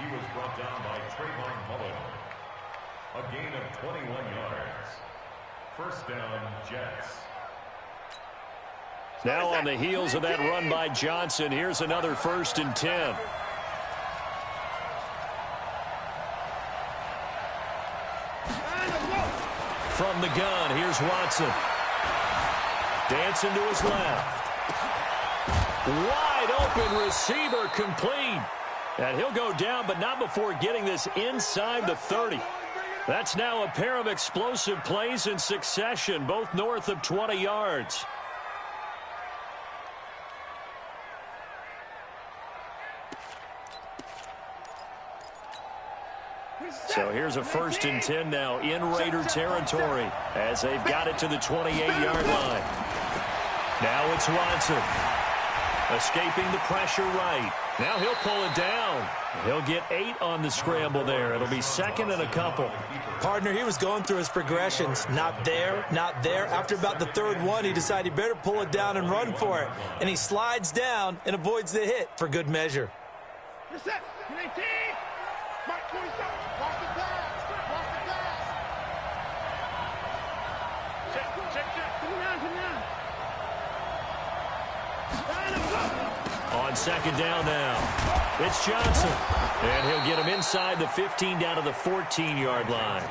He was brought down by Trayvon Mullen. A gain of 21 yards. First down, Jets. Now on the heels of that run by Johnson, here's another 1st and 10. From the gun, here's Watson. Dancing to his left. Wide open receiver, complete. And he'll go down, but not before getting this inside the 30. That's now a pair of explosive plays in succession, both north of 20 yards. So here's a 1st and 10 now in Raider territory as they've got it to the 28-yard line. Now it's Watson. Escaping the pressure right. Now he'll pull it down. He'll get 8 on the scramble there. It'll be 2nd and a couple. Partner, he was going through his progressions. Not there, not there. After about the 3rd one, he decided he better pull it down and run for it. And he slides down and avoids the hit for good measure. You're set. 19. Mark 27. Watch the pass. Watch the pass. Check. Come down. On 2nd down now, it's Johnson. And he'll get him inside the 15 down to the 14-yard line.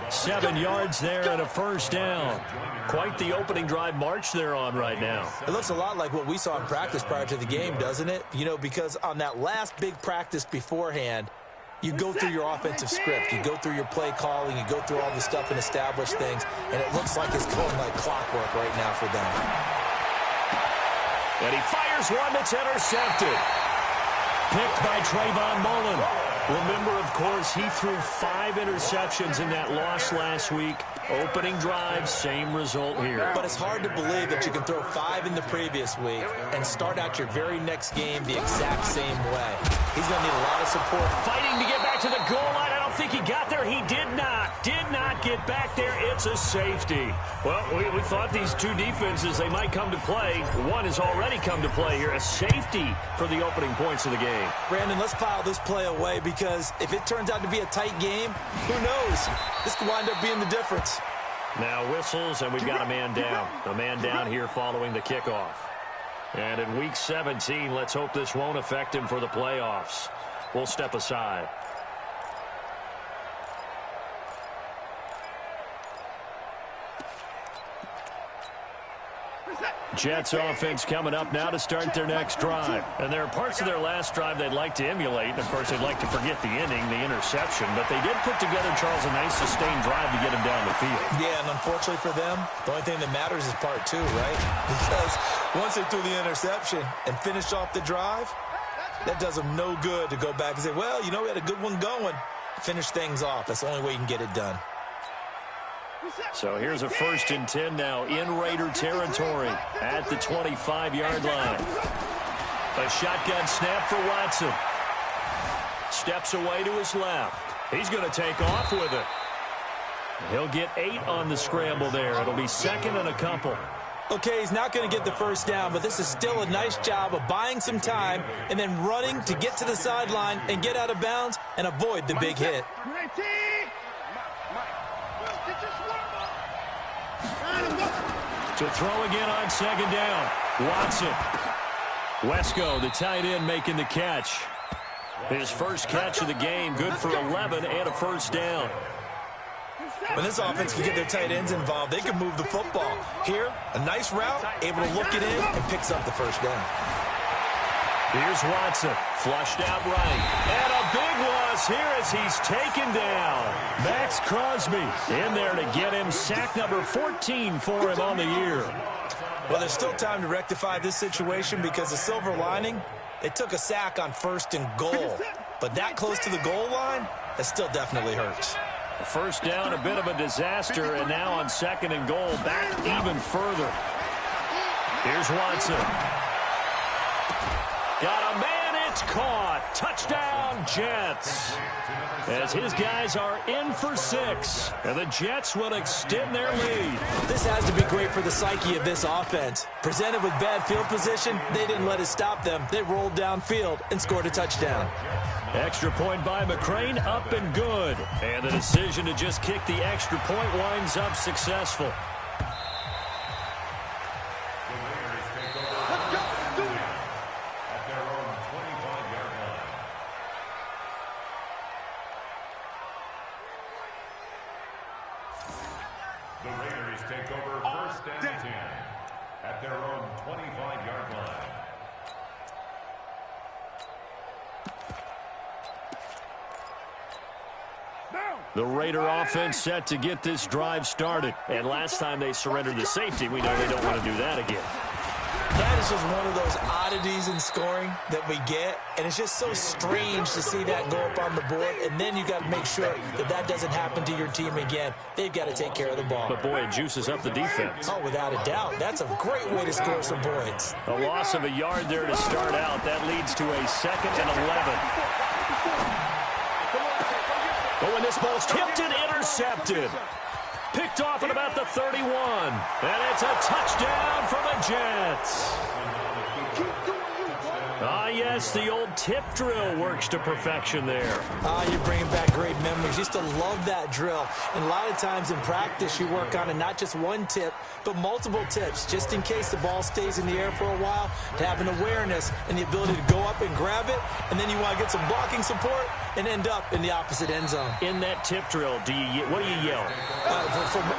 7 yards there and a 1st down. Quite the opening drive march they're on right now. It looks a lot like what we saw in practice prior to the game, doesn't it? You know, because on that last big practice beforehand, you go through your offensive script. You go through your play calling. You go through all the stuff and establish things. And it looks like it's going like clockwork right now for them. And he fires one that's intercepted. Picked by Trayvon Mullen. Remember, of course, he threw 5 interceptions in that loss last week. Opening drive, same result here. But it's hard to believe that you can throw 5 in the previous week and start out your very next game the exact same way. He's going to need a lot of support. Fighting to get back to the goal line. I don't think he got there. He did not get back there. It's a safety. Well, we thought these two defenses, they might come to play. One has already come to play here. A safety for the opening points of the game. Brandon, let's file this play away because if it turns out to be a tight game, who knows? This could wind up being the difference. Now whistles, and we've got a man down. A man down here following the kickoff. And in Week 17, let's hope this won't affect him for the playoffs. We'll step aside. Jets offense coming up now to start their next drive. And there are parts of their last drive they'd like to emulate. And, of course, they'd like to forget the inning, the interception. But they did put together, Charles, a nice sustained drive to get him down the field. Yeah, and unfortunately for them, the only thing that matters is part 2, right? Because once they threw the interception and finished off the drive, that does them no good to go back and say, well, you know, we had a good one going. Finish things off. That's the only way you can get it done. So here's a 1st and 10 now in Raider territory at the 25-yard line. A shotgun snap for Watson. Steps away to his left. He's going to take off with it. He'll get 8 on the scramble there. It'll be 2nd and a couple. Okay, he's not going to get the 1st down, but this is still a nice job of buying some time and then running to get to the sideline and get out of bounds and avoid the big hit. To throw again on 2nd down. Watson. Wesco, the tight end, making the catch. His first catch of the game, good for 11 and a 1st down. When this offense can get their tight ends involved, they can move the football. Here, a nice route, able to look it in, and picks up the 1st down. Here's Watson, flushed out right. And a big loss here as he's taken down. Max Crosby in there to get him sack number 14 for him on the year. Well, there's still time to rectify this situation because the silver lining, they took a sack on 1st and goal. But that close to the goal line, that still definitely hurts. 1st down, a bit of a disaster, and now on 2nd and goal, back even further. Here's Watson. Got a man, it's caught. Touchdown, Jets. As his guys are in for 6, and the Jets will extend their lead. This has to be great for the psyche of this offense. Presented with bad field position, they didn't let it stop them. They rolled downfield and scored a touchdown. Extra point by McCrane, up and good. And the decision to just kick the extra point winds up successful. The Raiders take over first and 10 at their own 25-yard line. The Raider offense set to get this drive started. And last time they surrendered the safety, we know they don't want to do that again. That is just one of those oddities in scoring that we get, and it's just so strange to see that go up on the board, and then you got to make sure that that doesn't happen to your team again. They've got to take care of the ball. But, boy, it juices up the defense. Oh, without a doubt. That's a great way to score some points. A loss of a yard there to start out. That leads to a 2nd and 11. But when this ball's tipped and intercepted. Picked off at about the 31. And it's a touchdown for the Jets. Ah, yes, the old tip drill works to perfection there. You're bringing back great memories. Used to love that drill. And a lot of times in practice, you work on it, not just one tip, but multiple tips, just in case the ball stays in the air for a while, to have an awareness and the ability to go up and grab it, and then you want to get some blocking support and end up in the opposite end zone. In that tip drill, what do you yell?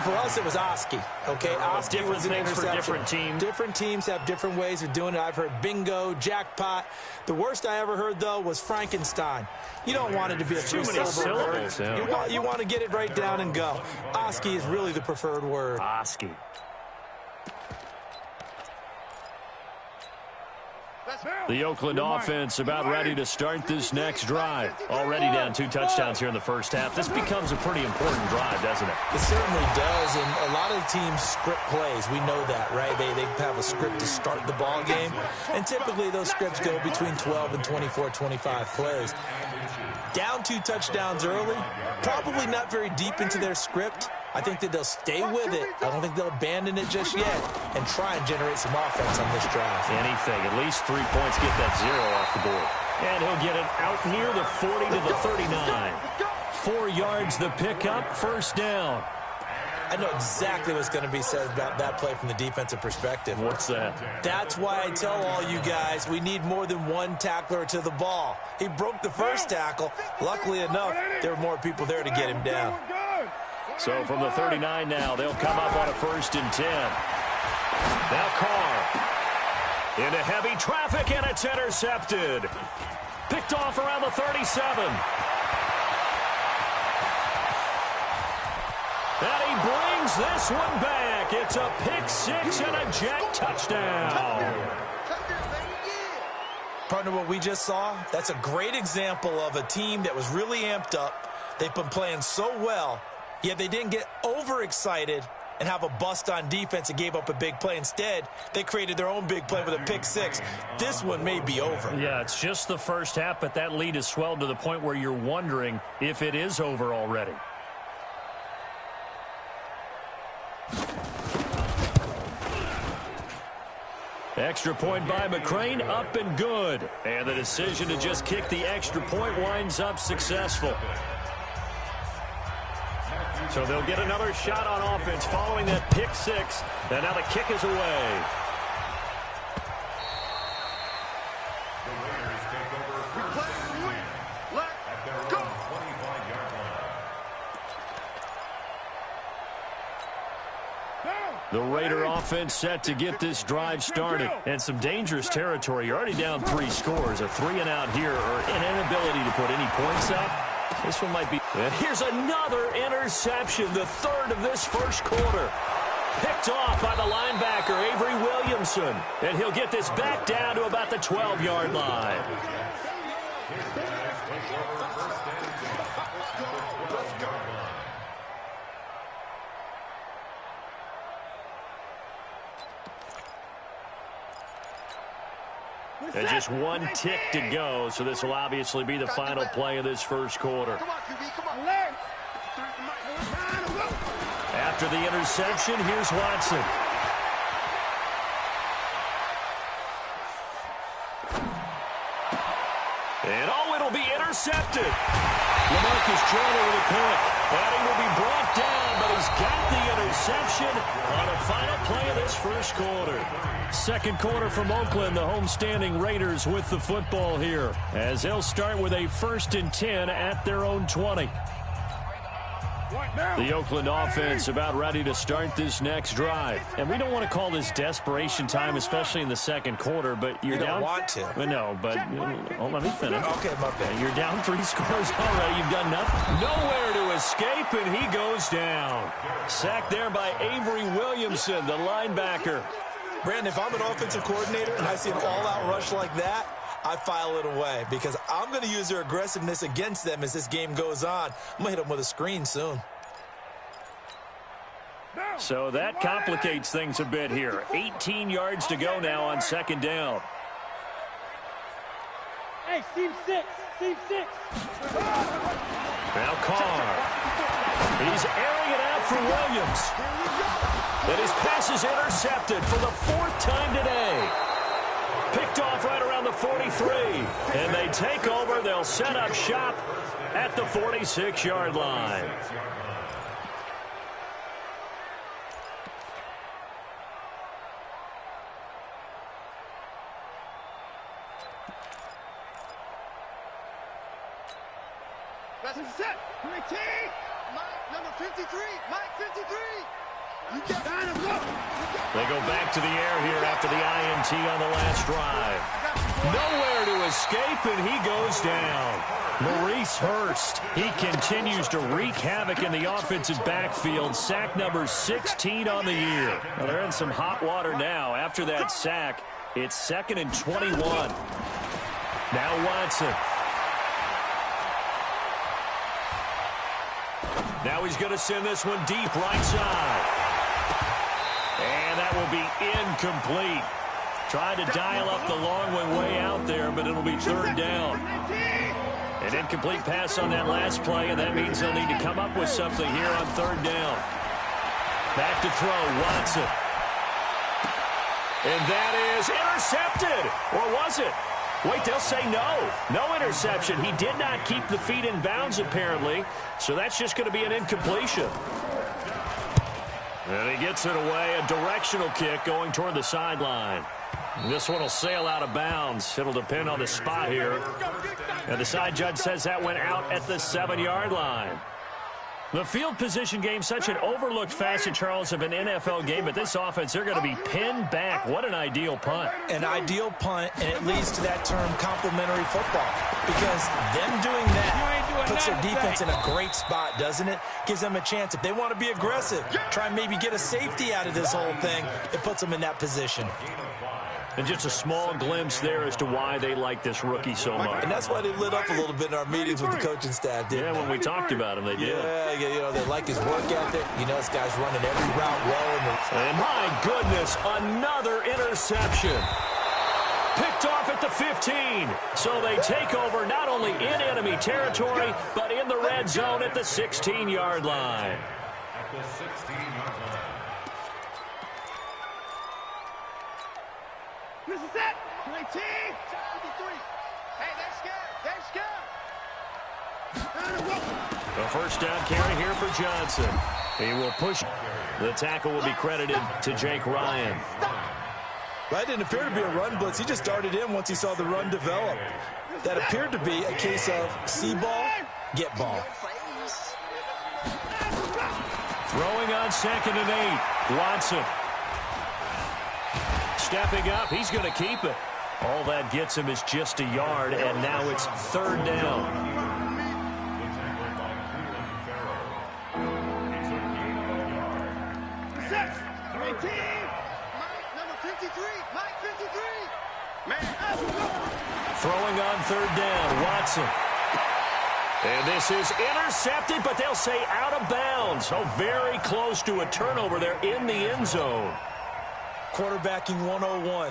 For us, it was Oski. Okay, Oski different was an things for interception. different teams. Different teams have different ways of doing it. I've heard bingo, jackpot. The worst I ever heard, though, was Frankenstein. You don't want it to be a too many syllables. Yeah. You want to get it right down and go. Oski is really the preferred word. Oski. The Oakland offense about ready to start this next drive. Already down 2 touchdowns here in the first half. This becomes a pretty important drive, doesn't it? It certainly does, and a lot of teams script plays. We know that, right? They have a script to start the ball game, and typically those scripts go between 12 and 24, 25 plays. Down 2 touchdowns early, probably not very deep into their script. I think that they'll stay with it. I don't think they'll abandon it just yet and try and generate some offense on this drive. Anything. At least 3 points, get that 0 off the board. And he'll get it out near the 40 to the 39. 4 yards the pickup, first down. I know exactly what's going to be said about that play from the defensive perspective. What's that? That's why I tell all you guys we need more than one tackler to the ball. He broke the first tackle. Luckily enough, there were more people there to get him down. So from the 39 now, they'll come up on a 1st and 10. Now Carr into heavy traffic, and it's intercepted. Picked off around the 37. And he brings this one back. It's a pick 6 and a Jet touchdown. Partner, what we just saw, that's a great example of a team that was really amped up. They've been playing so well, yet they didn't get overexcited and have a bust on defense and gave up a big play. Instead, they created their own big play with a pick 6. This one may be over. Yeah, it's just the first half, but that lead has swelled to the point where you're wondering if it is over already. Extra point by McCrane, up and good. And the decision to just kick the extra point winds up successful. So they'll get another shot on offense following that pick 6. And now the kick is away. The Raiders take over first and 10 at their own 25-yard line. The Raider offense set to get this drive started. And some dangerous territory. You're already down 3 scores. A 3-and-out here, or an inability to put any points up. This one might be. And here's another interception, the 3rd of this first quarter. Picked off by the linebacker, Avery Williamson. And he'll get this back down to about the 12-yard line. And just 1 tick to go, so this will obviously be the final play of this first quarter. After the interception, here's Watson. And it'll be intercepted. intercepted. LaMarcus Joyner with a pick. And he will be brought down, but he's got the interception on a final play of this first quarter. Second quarter from Oakland, the homestanding Raiders with the football here, as they'll start with a 1st and 10 at their own 20. The Oakland offense about ready to start this next drive. And we don't want to call this desperation time, especially in the second quarter, but you're down. You don't want to. No, but let me finish. Okay, my bad. You're down 3 scores already. You've done nothing. Nowhere to escape, and he goes down. Sacked there by Avery Williamson, the linebacker. Brandon, if I'm an offensive coordinator and I see an all-out rush like that, I file it away because I'm going to use their aggressiveness against them as this game goes on. I'm going to hit them with a screen soon. So that complicates things a bit here. 18 yards to go now on 2nd down. Hey, Steve 6. Now Carr. He's airing it out for Williams. And his pass is intercepted for the 4th time today. Picked off right around the 43. And they take over. They'll set up shop at the 46-yard line. That's a set. Great team. Mike, number 53. Mike, 53. You got to go. They go back to the air here after the INT on the last drive. Nowhere to escape, and he goes down. Maurice Hurst, he continues to wreak havoc in the offensive backfield. Sack number 16 on the year. Well, they're in some hot water now. After that sack, it's 2nd and 21. Now Watson. Now he's going to send this one deep right side. And that will be incomplete. Tried to dial up the long one way out there, but it'll be 3rd down. An incomplete pass on that last play, and that means they'll need to come up with something here on 3rd down. Back to throw, Watson. And that is intercepted. Or was it? Wait, they'll say no. No interception. He did not keep the feet in bounds, apparently. So that's just going to be an incompletion. And he gets it away. A directional kick going toward the sideline. This one will sail out of bounds. It'll depend on the spot here. And the side judge says that went out at the 7-yard line. The field position game, such an overlooked facet, Charles, of an NFL game. But this offense, they're going to be pinned back. What an ideal punt. An ideal punt, and it leads to that term complementary football. Because them doing that puts their defense in a great spot, doesn't it? Gives them a chance. If they want to be aggressive, try and maybe get a safety out of this whole thing, it puts them in that position. And just a small glimpse there as to why they like this rookie so much. And that's why they lit up a little bit in our meetings with the coaching staff, didn't they? When we talked about him, they did. Yeah, you know, they like his work ethic. You know, this guy's running every route well. And my goodness, another interception. Picked off at the 15. So they take over not only in enemy territory, but in the red zone at the 16-yard line. At the 16-yard line. This is it. 19. 53. Hey, they're scared. A first down carry here for Johnson. He will push. The tackle will be credited to Jake Ryan. That didn't appear to be a run blitz. He just darted in once he saw the run develop. That appeared to be a case of see ball, get ball. Throwing on 2nd and 8. Watson. Stepping up, he's going to keep it. All that gets him is just a yard, and now it's 3rd down. Throwing on 3rd down, Watson. And this is intercepted, but they'll say out of bounds. So very close to a turnover there in the end zone. Quarterbacking 101.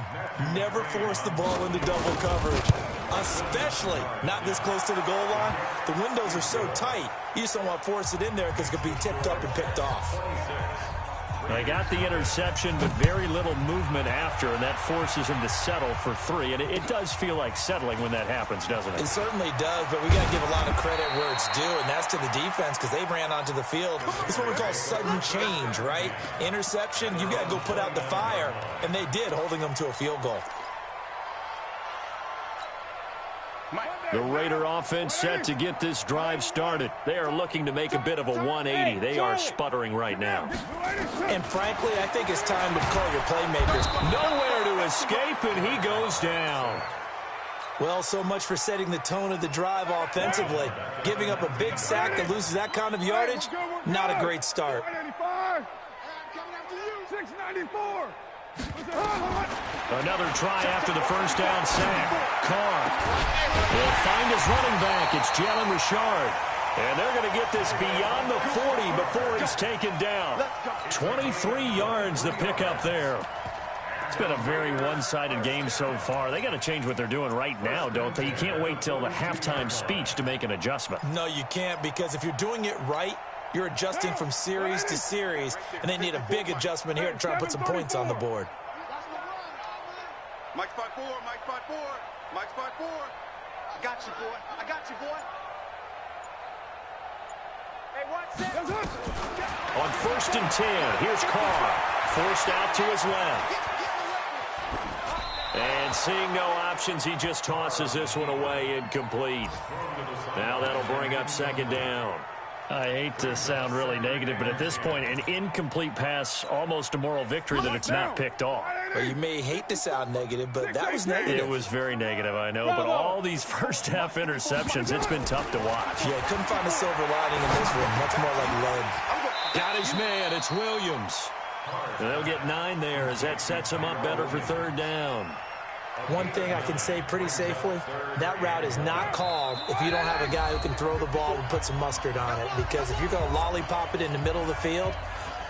Never force the ball into double coverage, especially not this close to the goal line. The windows are so tight, you just don't want to force it in there because it could be tipped up and picked off. They got the interception, but very little movement after, and that forces him to settle for 3. And it does feel like settling when that happens, doesn't it? It certainly does, but we got to give a lot of credit where it's due, and that's to the defense because they ran onto the field. It's what we call sudden change, right? Interception, you got to go put out the fire, and they did, holding them to a field goal. The Raider offense set to get this drive started. They are looking to make a bit of a 180. They are sputtering right now. And frankly, I think it's time to call your playmakers. Nowhere to escape, and he goes down. Well, so much for setting the tone of the drive offensively. Giving up a big sack that loses that kind of yardage, not a great start. 694. Another try after the first down sack. Carr will find his running back. It's Jalen Richard. And they're going to get this beyond the 40 before he's taken down. 23 yards the pickup there. It's been a very one-sided game so far. They got to change what they're doing right now, don't they? You can't wait till the halftime speech to make an adjustment. No, you can't, because if you're doing it right, you're adjusting from series to series, and they need a big adjustment here to try and put some points on the board. Mike's 5-4, Mike's 5-4, Mike's 5-4. I got you, boy. I got you, boy. Hey, watch this. On 1st and 10, here's Carr. Forced out to his left. And seeing no options, he just tosses this one away, incomplete. Now that'll bring up 2nd down. I hate to sound really negative, but at this point, an incomplete pass, almost a moral victory that it's not picked off. Well, you may hate to sound negative, but that was negative. It was very negative, I know, but all these first-half interceptions, it's been tough to watch. Yeah, couldn't find a silver lining in this one. Much more like lead. Got his man. It's Williams. And they'll get 9 there as that sets him up better for 3rd down. One thing I can say pretty safely, that route is not called if you don't have a guy who can throw the ball and put some mustard on it. Because if you're going to lollipop it in the middle of the field,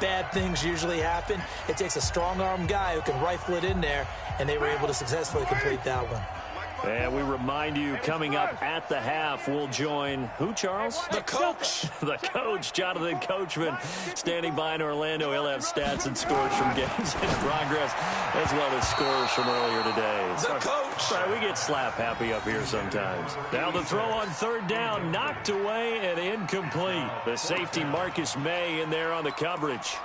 bad things usually happen. It takes a strong-arm guy who can rifle it in there, and they were able to successfully complete that one. And we remind you, coming up at the half, we'll join who, Charles? The coach. The coach, Jonathan Coachman, standing by in Orlando. He'll have stats and scores from games in progress, as well as scores from earlier today. The coach. Sorry, we get slap happy up here sometimes. Now the throw on 3rd down, knocked away and incomplete. The safety Marcus May in there on the coverage.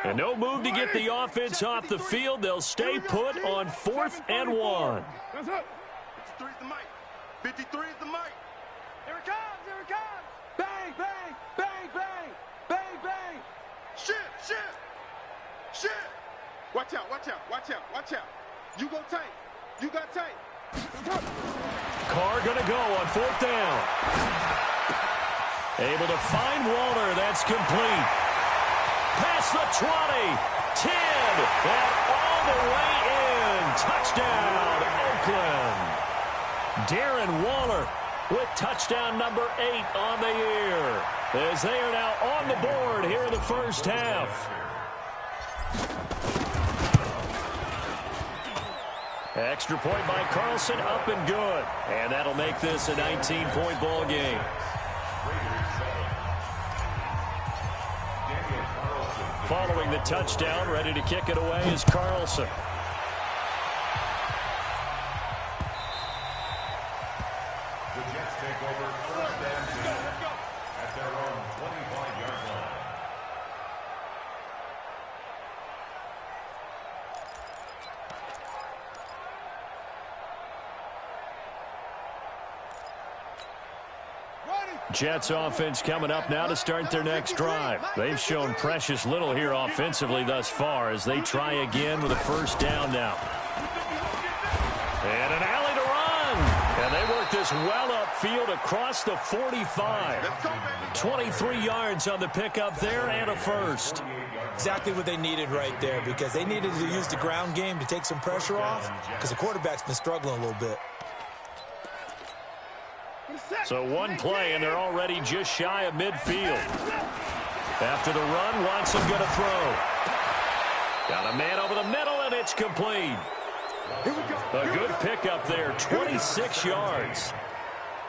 And no move to get the offense off the field. They'll stay put on 4th and 1. 53 is the mic. 53 is the mic. Here it comes. Here it comes. Bang, bang, bang, bang, bang, bang. Shit, shit, shit. Watch out, watch out, watch out, watch out. You go tight. You got tight. Carr going to go on 4th down. Able to find Walter. That's complete. Past the 20, 10, and all the way in. Touchdown, Oakland. Darren Waller with touchdown number 8 on the year, as they are now on the board here in the first half. Extra point by Carlson, up and good. And that'll make this a 19-point ball game. Following the touchdown, ready to kick it away is Carlson. The Jets take over 1st and 10 at their own 25-yard line. Jets offense coming up now to start their next drive. They've shown precious little here offensively thus far as they try again with a 1st down now. And an alley to run. And they work this well upfield across the 45. 23 yards on the pickup there and a 1st. Exactly what they needed right there, because they needed to use the ground game to take some pressure off, because the quarterback's been struggling a little bit. So one play, and they're already just shy of midfield. After the run, Watson going to throw. Got a man over the middle, and it's complete. A good pickup there, 26 yards.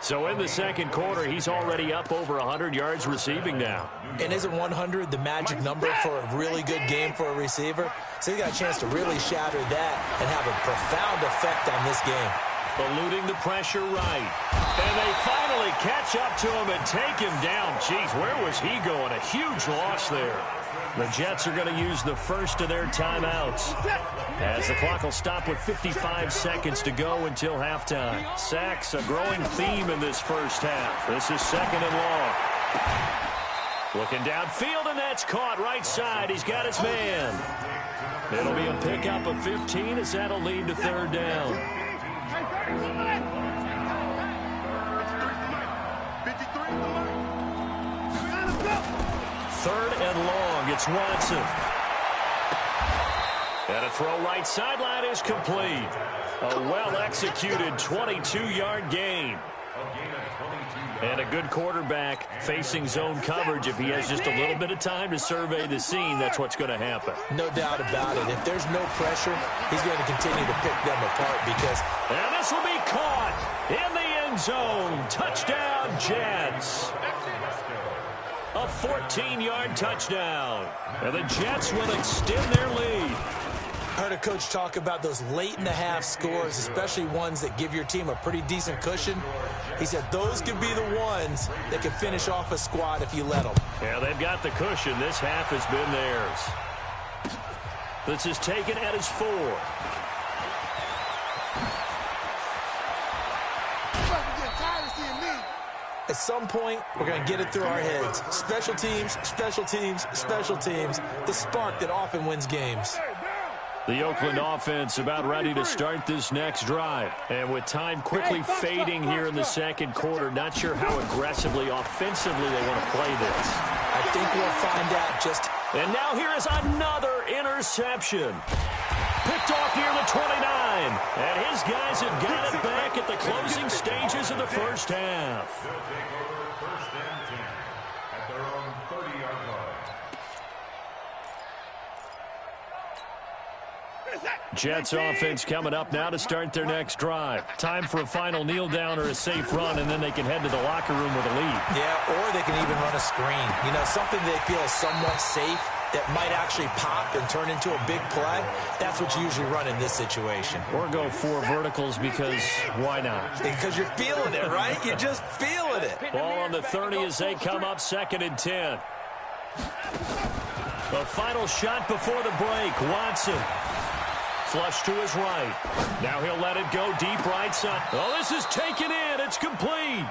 So in the second quarter, he's already up over 100 yards receiving now. And isn't 100 the magic number for a really good game for a receiver? So he got a chance to really shatter that and have a profound effect on this game. Eluding the pressure right. And they finally catch up to him and take him down. Jeez, where was he going? A huge loss there. The Jets are going to use the first of their timeouts, as the clock will stop with 55 seconds to go until halftime. Sacks, a growing theme in this first half. This is second and long. Looking downfield, and that's caught right side. He's got his man. It'll be a pickup of 15 as that'll lead to third down. Third and long, it's Watson. And a throw right sideline is complete. A well-executed 22-yard gain. And a good quarterback facing zone coverage. If he has just a little bit of time to survey the scene, that's what's going to happen. No doubt about it. If there's no pressure, he's going to continue to pick them apart because... And this will be caught in the end zone. Touchdown, Jets. A 14-yard touchdown. And the Jets will extend their lead. I heard a coach talk about those late-in-the-half scores, especially ones that give your team a pretty decent cushion. He said those could be the ones that can finish off a squad if you let them. Yeah, they've got the cushion. This half has been theirs. This is taken at his 4. At some point, we're going to get it through our heads. Special teams, special teams, special teams. The spark that often wins games. The Oakland offense about ready to start this next drive. And with time quickly fading here in the second quarter, not sure how aggressively, offensively they want to play this. I think we'll find out just... And now here is another interception. Picked off near the 29. And his guys have got it back at the closing stages of the first half. They'll take over first and 10 at their own 30-yard line. Jets offense coming up now to start their next drive. Time for a final kneel down or a safe run, and then they can head to the locker room with a lead. Yeah, or they can even run a screen. You know, something they feel is somewhat safe that might actually pop and turn into a big play. That's what you usually run in this situation. Or go 4 verticals because why not? Because you're feeling it, right? You're just feeling it. Ball on the 30 as they come up second and 10. The final shot before the break. Watson. Flush to his right. Now he'll let it go deep right side. Oh, this is taken in. It's complete.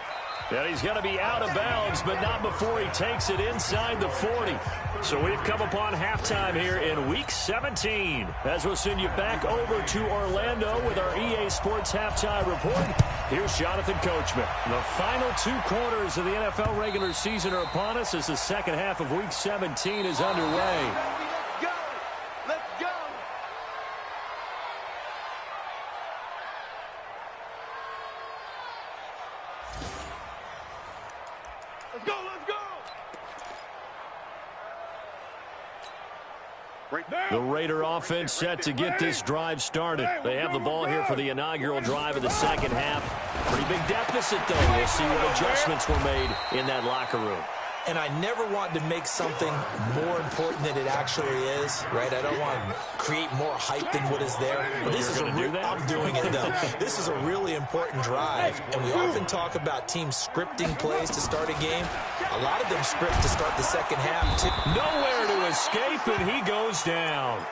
And he's going to be out of bounds, but not before he takes it inside the 40. So we've come upon halftime here in Week 17. As we'll send you back over to Orlando with our EA Sports Halftime Report. Here's Jonathan Coachman. The final 2 quarters of the NFL regular season are upon us as the second half of Week 17 is underway. The Raider offense set to get this drive started. They have the ball here for the inaugural drive of the second half. Pretty big deficit, though. We'll see what adjustments were made in that locker room. And I never want to make something more important than it actually is, right? I don't want to create more hype than what is there. But this is I'm doing it, though. This is a really important drive. And we often talk about teams scripting plays to start a game. A lot of them script to start the second half, too. Nowhere to escape, and he goes down.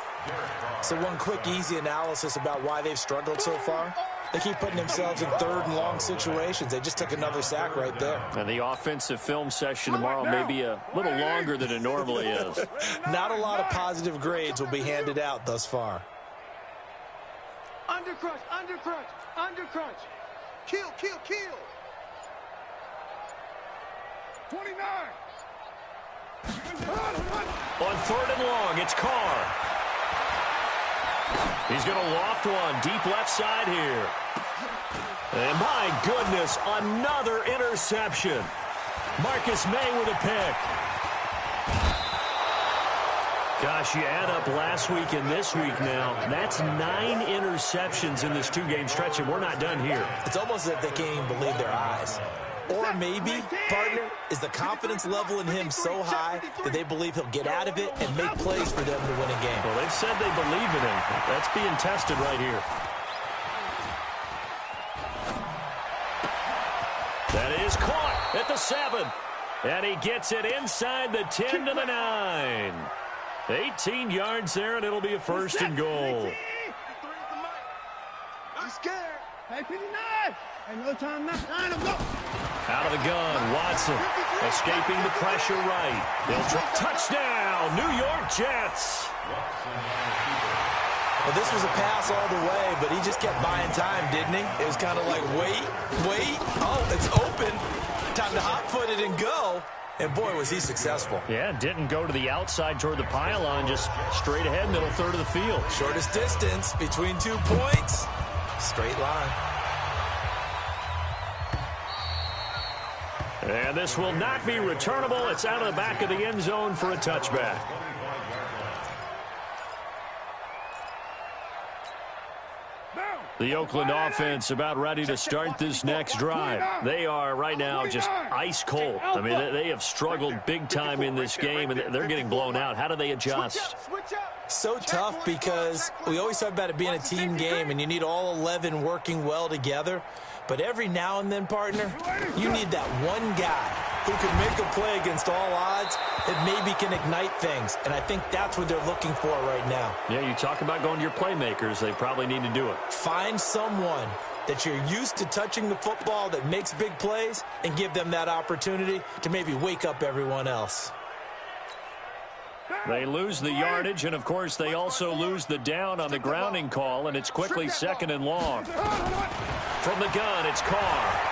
So one quick, easy analysis about why they've struggled so far. They keep putting themselves in third and long situations. They just took another sack right there. And the offensive film session tomorrow may be a little longer than it normally is. Not a lot of positive grades will be handed out thus far. Undercrunch, undercrunch, undercrunch. Kill, kill, kill. 29. On third and long, it's Carr. He's going to loft one deep left side here. And my goodness, another interception. Marcus May with a pick. Gosh, you add up last week and this week now. That's 9 interceptions in this 2-game stretch, and we're not done here. It's almost as if they can't even believe their eyes. Or maybe, partner, is the confidence level in him so high that they believe he'll get out of it and make plays for them to win a game. Well, they've said they believe in him. That's being tested right here. That is caught at the 7. And he gets it inside the 10 to the 9. 18 yards there, and it'll be a 1st and goal. I'm scared. Hey, 59. Hey, no time now. Out of the gun, Watson escaping the pressure right. They'll try. Touchdown, New York Jets. Well, this was a pass all the way, but he just kept buying time, didn't he? It was kind of like, wait. Oh, it's open. Time to hot-foot it and go. And, boy, was he successful. Yeah, didn't go to the outside toward the pylon, just straight ahead, middle third of the field. Shortest distance between 2 points. Straight line. And this will not be returnable. It's out of the back of the end zone for a touchback. The Oakland offense about ready to start this next drive. They are right now just ice cold. I mean, they have struggled big time in this game, and they're getting blown out. How do they adjust? So tough because we always talk about it being a team game, and you need all 11 working well together. But every now and then, partner, you need that one guy who can make a play against all odds that maybe can ignite things. And I think that's what they're looking for right now. Yeah, you talk about going to your playmakers. They probably need to do it. Find someone that you're used to touching the football that makes big plays and give them that opportunity to maybe wake up everyone else. They lose the yardage, and, of course, they also lose the down on the grounding call, and it's quickly 2nd and long. From the gun, it's Carr.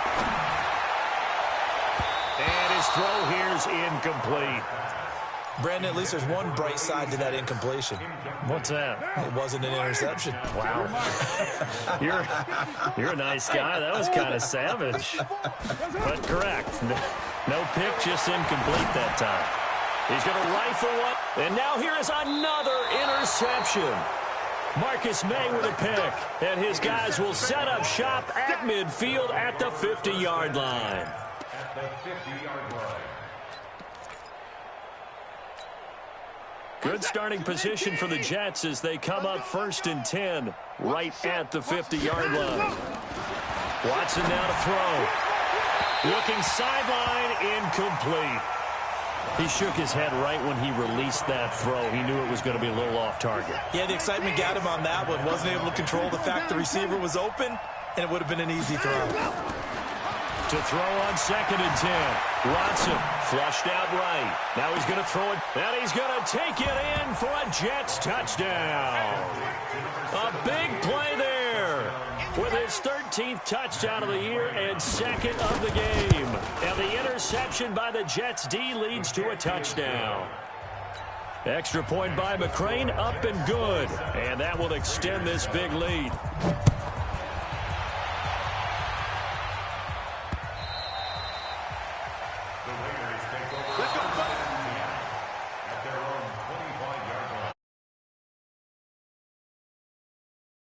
And his throw here's incomplete. Brandon, at least there's one bright side to that incompletion. What's that? It wasn't an interception. Wow. You're a nice guy. That was kind of savage. But correct. No pick, just incomplete that time. He's going to rifle one. And now here is another interception. Marcus May with a pick. And his guys will set up shop at midfield at the 50-yard line. At the 50-yard line. Good starting position for the Jets as they come up 1st and 10 right at the 50-yard line. Watson now to throw. Looking sideline, incomplete. He shook his head right when he released that throw. He knew it was going to be a little off target. Yeah, the excitement got him on that one. Wasn't able to control the fact the receiver was open, and it would have been an easy throw. To throw on 2nd and 10. Watson flushed out right. Now he's going to throw it, and he's going to take it in for a Jets touchdown. A big play there with his 13th touchdown of the year and 2nd of the game. And the interception by the Jets D leads to a touchdown. Extra point by McCrane, up and good. And that will extend this big lead.